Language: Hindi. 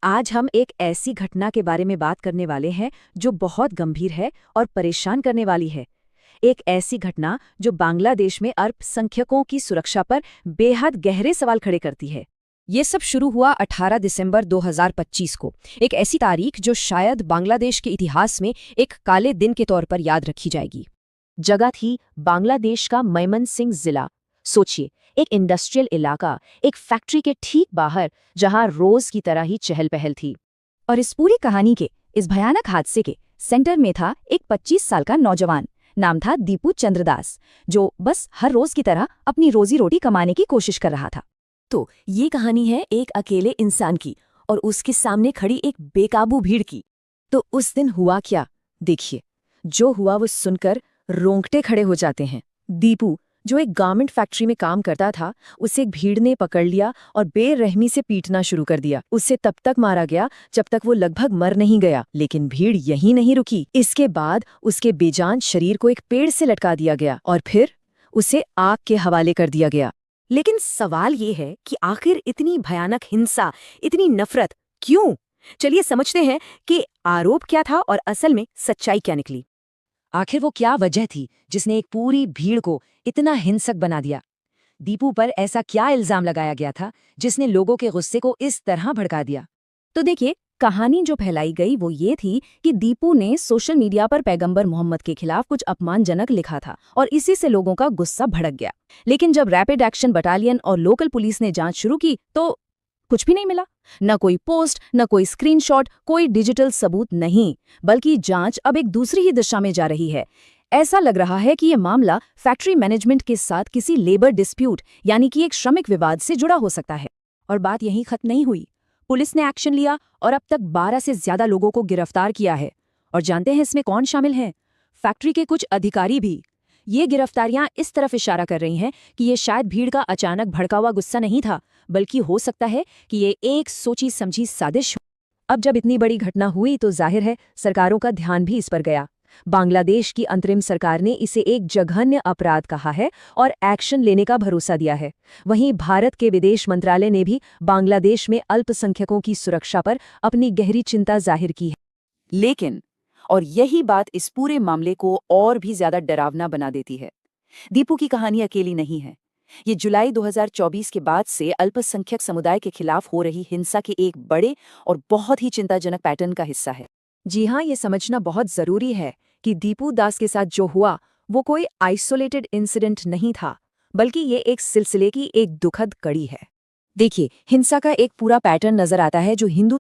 आज हम एक ऐसी घटना के बारे में बात करने वाले हैं जो बहुत गंभीर है और परेशान करने वाली है। एक ऐसी घटना जो बांग्लादेश में अल्पसंख्यकों की सुरक्षा पर बेहद गहरे सवाल खड़े करती है। ये सब शुरू हुआ 18 दिसंबर 2025 को, एक ऐसी तारीख जो शायद बांग्लादेश के इतिहास में एक काले दिन के तौर पर याद रखी जाएगी। जगह थी बांग्लादेश का मयमनसिंह जिला। सोचिए, एक इंडस्ट्रियल इलाका, एक फैक्ट्री के ठीक बाहर, जहां रोज की तरह ही चहल पहल थी। और इस पूरी कहानी के, इस भयानक हादसे के सेंटर में था एक 25 साल का नौजवान। नाम था दीपू चंद्रदास, जो बस हर रोज की तरह अपनी रोजी रोटी कमाने की कोशिश कर रहा था। तो ये कहानी है एक अकेले इंसान की और उसके सामने खड़ी एक बेकाबू भीड़ की। तो उस दिन हुआ क्या, देखिए। जो हुआ वो सुनकर रोंगटे खड़े हो जाते हैं। दीपू, जो एक गारमेंट फैक्ट्री में काम करता था, उसे एक भीड़ ने पकड़ लिया और बेरहमी से पीटना शुरू कर दिया। उसे तब तक मारा गया जब तक वो लगभग मर नहीं गया। लेकिन भीड़ यहीं नहीं रुकी। इसके बाद उसके बेजान शरीर को एक पेड़ से लटका दिया गया और फिर उसे आग के हवाले कर दिया गया। लेकिन सवाल ये है कि आखिर इतनी भयानक हिंसा, इतनी नफरत क्यों? चलिए समझते हैं कि आरोप क्या था और असल में सच्चाई क्या निकली। आखिर वो क्या वजह थी जिसने एक पूरी भीड़ को इतना हिंसक बना दिया? दीपू पर ऐसा क्या इल्जाम लगाया गया था जिसने लोगों के गुस्से को इस तरह भड़का दिया? तो देखिए, कहानी जो फैलाई गई वो ये थी कि दीपू ने सोशल मीडिया पर पैगंबर मोहम्मद के खिलाफ कुछ अपमानजनक लिखा था और इसी से लोगों का गुस्सा भड़क गया। लेकिन जब रैपिड एक्शन बटालियन और लोकल पुलिस ने जांच शुरू की तो कुछ भी नहीं मिला। न कोई पोस्ट, न कोई स्क्रीनशॉट, कोई डिजिटल सबूत नहीं, बल्कि जांच अब एक दूसरी ही दिशा में जा रही है। ऐसा लग रहा है कि ये मामला फैक्ट्री मैनेजमेंट के साथ किसी लेबर डिस्प्यूट यानी कि एक श्रमिक विवाद से जुड़ा हो सकता है। और बात यहीं खत्म नहीं हुई। पुलिस ने एक्शन लिया और अब तक 12 से ज्यादा लोगों को गिरफ्तार किया है। और जानते हैं इसमें कौन शामिल हैं? फैक्ट्री के कुछ अधिकारी भी। ये गिरफ्तारियां इस तरफ इशारा कर रही हैं कि ये शायद भीड़ का अचानक भड़का हुआ गुस्सा नहीं था, बल्कि हो सकता है कि ये एक सोची समझी साजिश हो। अब जब इतनी बड़ी घटना हुई तो जाहिर है सरकारों का ध्यान भी इस पर गया। बांग्लादेश की अंतरिम सरकार ने इसे एक जघन्य अपराध कहा है और एक्शन लेने का भरोसा दिया है। वहीं भारत के विदेश मंत्रालय ने भी बांग्लादेश में अल्पसंख्यकों की सुरक्षा पर अपनी गहरी चिंता जाहिर की है। लेकिन, और यही बात इस पूरे मामले को और भी ज्यादा डरावना बना देती है, दीपू की कहानी अकेली नहीं है। ये जुलाई 2024 के बाद से अल्पसंख्यक समुदाय के खिलाफ हो रही हिंसा के एक बड़े और बहुत ही चिंताजनक पैटर्न का हिस्सा है। जी हाँ, ये समझना बहुत जरूरी है कि दीपू दास के साथ जो हुआ वो कोई आइसोलेटेड इंसिडेंट नहीं था, बल्कि ये एक सिलसिले की एक दुखद कड़ी है। देखिए, हिंसा का एक पूरा पैटर्न नजर आता है जो हिंदू